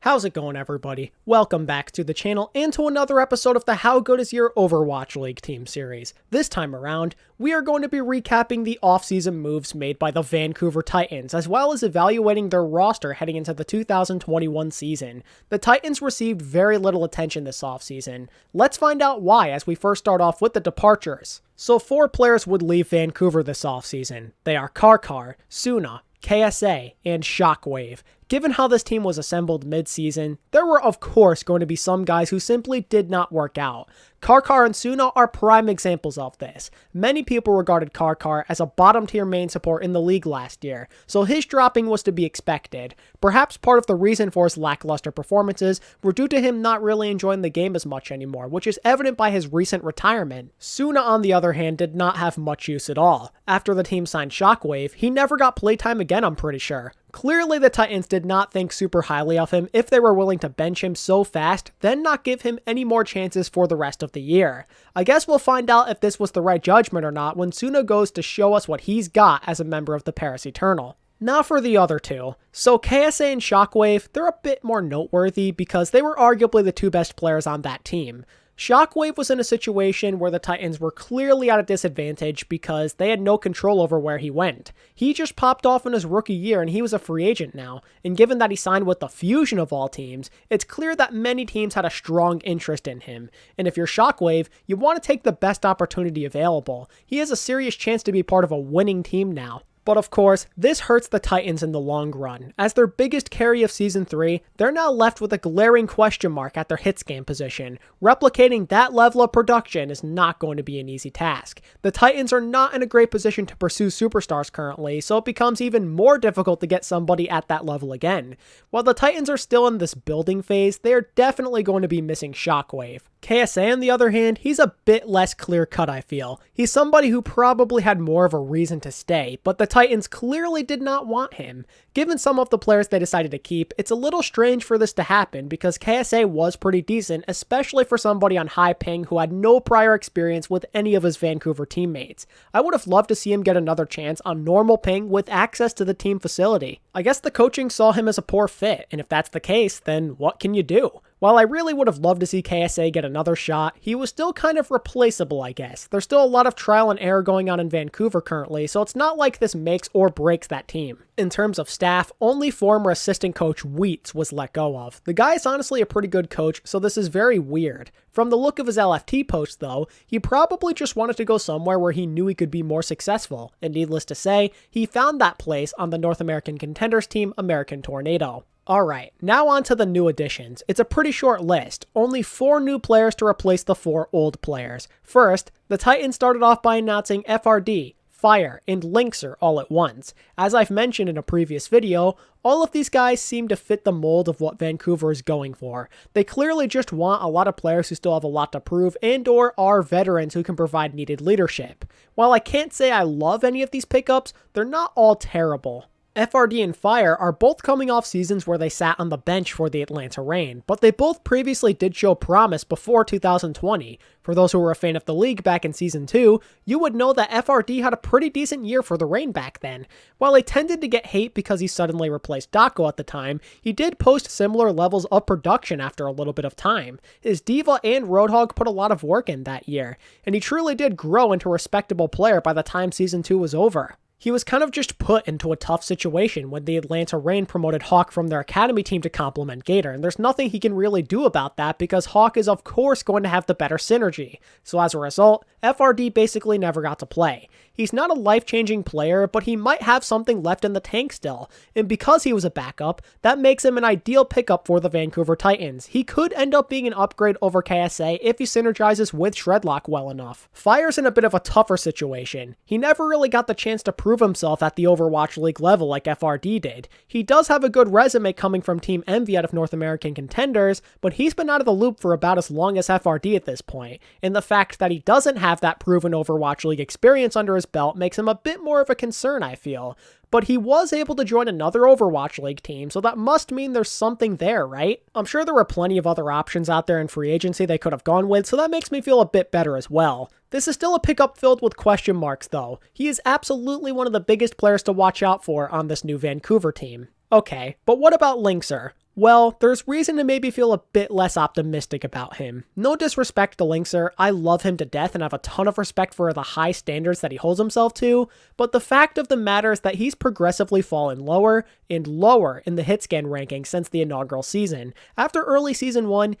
How's it going, everybody? Welcome back to the channel and to another episode of the How Good Is Your Overwatch League team series. This time around, we are going to be recapping the offseason moves made by the Vancouver Titans, as well as evaluating their roster heading into the 2021 season. The Titans received very little attention this offseason. Let's find out why as we first start off with the departures. So 4 players would leave Vancouver this offseason. They are Karkar, Suna, KSA, and Shockwave. Given how this team was assembled mid-season, there were of course going to be some guys who simply did not work out. Karkar and Suna are prime examples of this. Many people regarded Karkar as a bottom-tier main support in the league last year, so his dropping was to be expected. Perhaps part of the reason for his lackluster performances were due to him not really enjoying the game as much anymore, which is evident by his recent retirement. Suna, on the other hand, did not have much use at all. After the team signed Shockwave, he never got playtime again, I'm pretty sure. Clearly, the Titans did not think super highly of him if they were willing to bench him so fast, then not give him any more chances for the rest of the year. I guess we'll find out if this was the right judgment or not when Suna goes to show us what he's got as a member of the Paris Eternal. Now for the other two. So KSA and Shockwave, they're a bit more noteworthy because they were arguably the 2 best players on that team. Shockwave was in a situation where the Titans were clearly at a disadvantage because they had no control over where he went. He just popped off in his rookie year and he was a free agent now, and given that he signed with the Fusion of all teams, it's clear that many teams had a strong interest in him. And if you're Shockwave, you want to take the best opportunity available. He has a serious chance to be part of a winning team now. But of course, this hurts the Titans in the long run. As their biggest carry of Season 3, they're now left with a glaring question mark at their hitscan position. Replicating that level of production is not going to be an easy task. The Titans are not in a great position to pursue superstars currently, so it becomes even more difficult to get somebody at that level again. While the Titans are still in this building phase, they are definitely going to be missing Shockwave. KSA, on the other hand, he's a bit less clear-cut, I feel. He's somebody who probably had more of a reason to stay, but the Titans clearly did not want him. Given some of the players they decided to keep, it's a little strange for this to happen because KSA was pretty decent, especially for somebody on high ping who had no prior experience with any of his Vancouver teammates. I would have loved to see him get another chance on normal ping with access to the team facility. I guess the coaching saw him as a poor fit, and if that's the case, then what can you do? While I really would have loved to see KSA get another shot, he was still kind of replaceable, I guess. There's still a lot of trial and error going on in Vancouver currently, so it's not like this makes or breaks that team. In terms of staff, only former assistant coach Wheats was let go of. The guy is honestly a pretty good coach, so this is very weird. From the look of his LFT post though, he probably just wanted to go somewhere where he knew he could be more successful, and needless to say, he found that place on the North American Contenders team American Tornado. Alright, now on to the new additions. It's a pretty short list, only 4 new players to replace the 4 old players. First, the Titans started off by announcing FRD, Fire, and Lynxer all at once. As I've mentioned in a previous video, all of these guys seem to fit the mold of what Vancouver is going for. They clearly just want a lot of players who still have a lot to prove and or are veterans who can provide needed leadership. While I can't say I love any of these pickups, they're not all terrible. FRD and Fire are both coming off seasons where they sat on the bench for the Atlanta Reign, but they both previously did show promise before 2020. For those who were a fan of the league back in Season 2, you would know that FRD had a pretty decent year for the Reign back then. While he tended to get hate because he suddenly replaced Dako at the time, he did post similar levels of production after a little bit of time. His Diva and Roadhog put a lot of work in that year, and he truly did grow into a respectable player by the time Season 2 was over. He was kind of just put into a tough situation when the Atlanta Reign promoted Hawk from their academy team to complement Gator, and there's nothing he can really do about that because Hawk is of course going to have the better synergy. So as a result, FRD basically never got to play. He's not a life-changing player, but he might have something left in the tank still, and because he was a backup, that makes him an ideal pickup for the Vancouver Titans. He could end up being an upgrade over KSA if he synergizes with Shredlock well enough. Fire's in a bit of a tougher situation. He never really got the chance to prove himself at the Overwatch League level like FRD did. He does have a good resume coming from Team Envy out of North American Contenders, but he's been out of the loop for about as long as FRD at this point, and the fact that he doesn't have that proven Overwatch League experience under his belt makes him a bit more of a concern, I feel. But he was able to join another Overwatch League team, so that must mean there's something there, right? I'm sure there were plenty of other options out there in free agency they could have gone with, so that makes me feel a bit better as well. This is still a pickup filled with question marks though. He is absolutely one of the biggest players to watch out for on this new Vancouver team. Okay, but what about Lynxer? Well, there's reason to maybe feel a bit less optimistic about him. No disrespect to Linkser, I love him to death and have a ton of respect for the high standards that he holds himself to, but the fact of the matter is that he's progressively fallen lower and lower in the hitscan rankings since the inaugural season. After early season 1,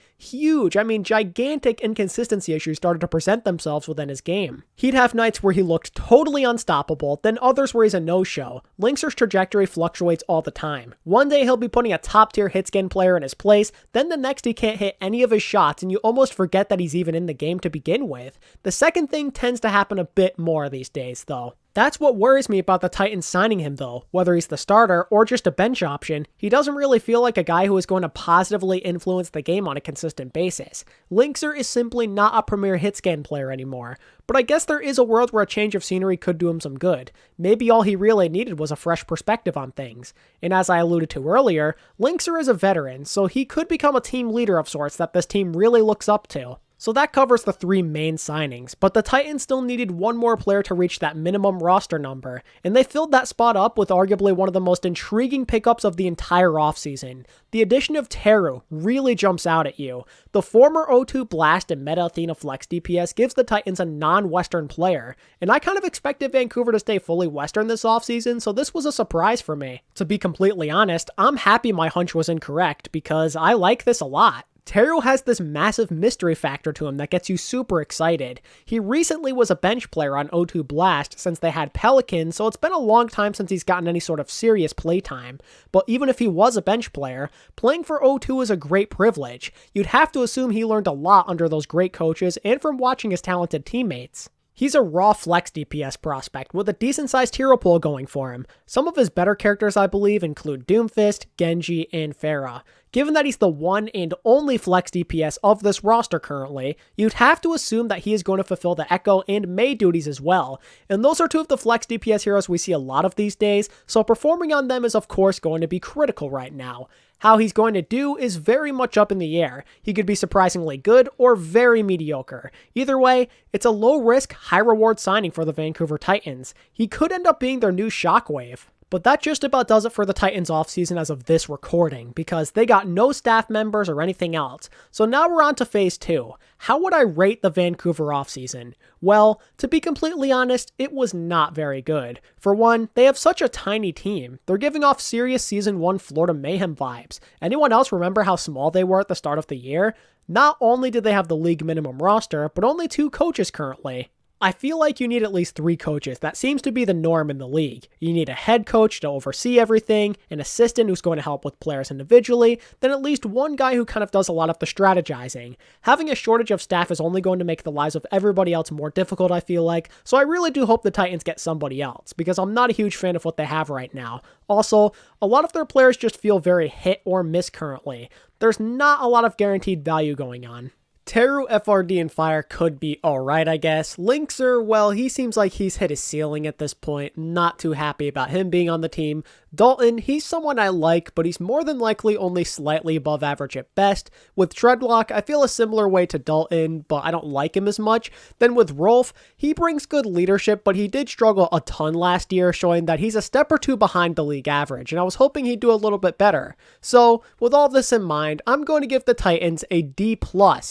gigantic inconsistency issues started to present themselves within his game. He'd have nights where he looked totally unstoppable, then others where he's a no-show. Linkser's trajectory fluctuates all the time. One day he'll be putting a top-tier hitscan player in his place, then the next he can't hit any of his shots and you almost forget that he's even in the game to begin with. The second thing tends to happen a bit more these days though. That's what worries me about the Titans signing him though. Whether he's the starter or just a bench option, he doesn't really feel like a guy who is going to positively influence the game on a consistent basis. Linkser is simply not a premier hitscan player anymore. But I guess there is a world where a change of scenery could do him some good. Maybe all he really needed was a fresh perspective on things. And as I alluded to earlier, Linkser is a veteran, so he could become a team leader of sorts that this team really looks up to. So that covers the 3 main signings, but the Titans still needed one more player to reach that minimum roster number, and they filled that spot up with arguably one of the most intriguing pickups of the entire offseason. The addition of Teru really jumps out at you. The former O2 Blast and Meta Athena Flex DPS gives the Titans a non-Western player, and I kind of expected Vancouver to stay fully Western this offseason, so this was a surprise for me. To be completely honest, I'm happy my hunch was incorrect, because I like this a lot. Teru has this massive mystery factor to him that gets you super excited. He recently was a bench player on O2 Blast since they had Pelican, so it's been a long time since he's gotten any sort of serious playtime. But even if he was a bench player, playing for O2 is a great privilege. You'd have to assume he learned a lot under those great coaches and from watching his talented teammates. He's a raw flex DPS prospect with a decent sized hero pool going for him. Some of his better characters I believe include Doomfist, Genji, and Pharah. Given that he's the one and only flex DPS of this roster currently, you'd have to assume that he is going to fulfill the Echo and Mei duties as well, and those are 2 of the flex DPS heroes we see a lot of these days, so performing on them is of course going to be critical right now. How he's going to do is very much up in the air. He could be surprisingly good or very mediocre. Either way, it's a low-risk, high-reward signing for the Vancouver Titans. He could end up being their new Shockwave. But that just about does it for the Titans offseason as of this recording, because they got no staff members or anything else. So now we're on to phase 2. How would I rate the Vancouver offseason? Well, to be completely honest, it was not very good. For one, they have such a tiny team. They're giving off serious Season 1 Florida Mayhem vibes. Anyone else remember how small they were at the start of the year? Not only did they have the league minimum roster, but only 2 coaches currently. I feel like you need at least 3 coaches. That seems to be the norm in the league. You need a head coach to oversee everything, an assistant who's going to help with players individually, then at least one guy who kind of does a lot of the strategizing. Having a shortage of staff is only going to make the lives of everybody else more difficult, I feel like, so I really do hope the Titans get somebody else, because I'm not a huge fan of what they have right now. Also, a lot of their players just feel very hit or miss currently. There's not a lot of guaranteed value going on. Teru, FRD, and Fire could be alright, I guess. Linkser, well, he seems like he's hit his ceiling at this point. Not too happy about him being on the team. Dalton, he's someone I like, but he's more than likely only slightly above average at best. With Treadlock, I feel a similar way to Dalton, but I don't like him as much. Then with Rolf, he brings good leadership, but he did struggle a ton last year, showing that he's a step or 2 behind the league average, and I was hoping he'd do a little bit better. So, with all this in mind, I'm going to give the Titans a D+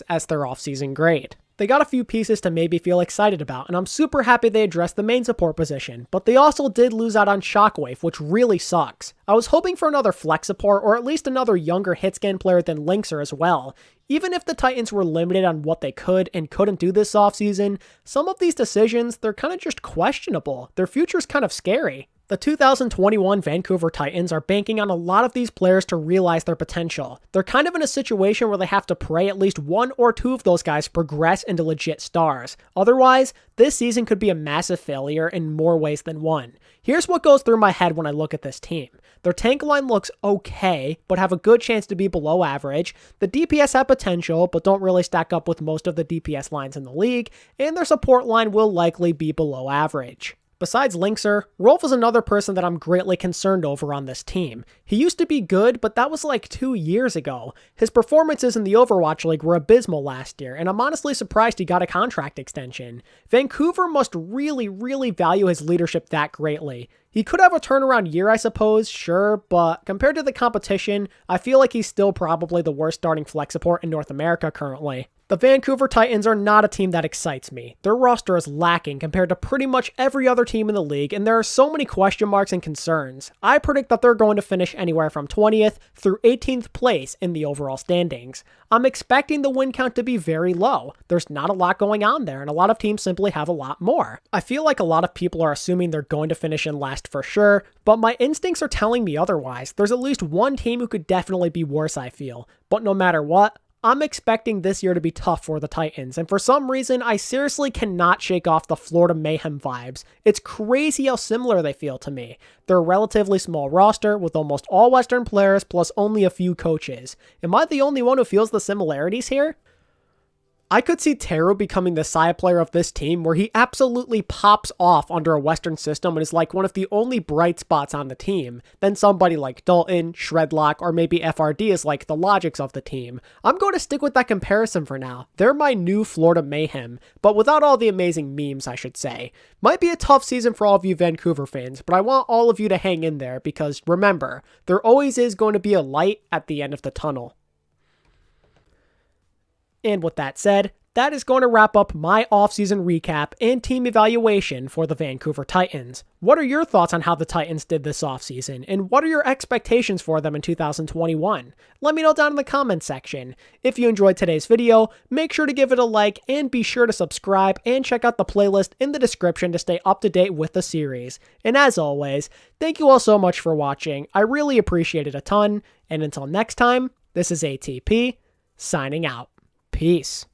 as their offseason grade. They got a few pieces to maybe feel excited about, and I'm super happy they addressed the main support position, but they also did lose out on Shockwave, which really sucks. I was hoping for another flex support, or at least another younger hitscan player than Linkser as well. Even if the Titans were limited on what they could and couldn't do this offseason, some of these decisions, they're kind of just questionable. Their future's kind of scary. The 2021 Vancouver Titans are banking on a lot of these players to realize their potential. They're kind of in a situation where they have to pray at least 1 or 2 of those guys progress into legit stars. Otherwise, this season could be a massive failure in more ways than one. Here's what goes through my head when I look at this team. Their tank line looks okay, but have a good chance to be below average. The DPS have potential, but don't really stack up with most of the DPS lines in the league, and their support line will likely be below average. Besides Linkser, Rolf is another person that I'm greatly concerned over on this team. He used to be good, but that was like 2 years ago. His performances in the Overwatch League were abysmal last year, and I'm honestly surprised he got a contract extension. Vancouver must really value his leadership that greatly. He could have a turnaround year, I suppose, sure, but compared to the competition, I feel like he's still probably the worst starting flex support in North America currently. The Vancouver Titans are not a team that excites me. Their roster is lacking compared to pretty much every other team in the league, and there are so many question marks and concerns. I predict that they're going to finish anywhere from 20th through 18th place in the overall standings. I'm expecting the win count to be very low. There's not a lot going on there, and a lot of teams simply have a lot more. I feel like a lot of people are assuming they're going to finish in last for sure, but my instincts are telling me otherwise. There's at least one team who could definitely be worse, I feel. But no matter what, I'm expecting this year to be tough for the Titans, and for some reason, I seriously cannot shake off the Florida Mayhem vibes. It's crazy how similar they feel to me. They're a relatively small roster with almost all Western players plus only a few coaches. Am I the only one who feels the similarities here? I could see Teru becoming the side player of this team where he absolutely pops off under a Western system and is like one of the only bright spots on the team. Then somebody like Dalton, Shredlock, or maybe FRD is like the logics of the team. I'm going to stick with that comparison for now. They're my new Florida Mayhem, but without all the amazing memes, I should say. Might be a tough season for all of you Vancouver fans, but I want all of you to hang in there because remember, there always is going to be a light at the end of the tunnel. And with that said, that is going to wrap up my offseason recap and team evaluation for the Vancouver Titans. What are your thoughts on how the Titans did this offseason, and what are your expectations for them in 2021? Let me know down in the comments section. If you enjoyed today's video, make sure to give it a like and be sure to subscribe and check out the playlist in the description to stay up to date with the series. And as always, thank you all so much for watching. I really appreciate it a ton, and until next time, this is ATP, signing out. Peace.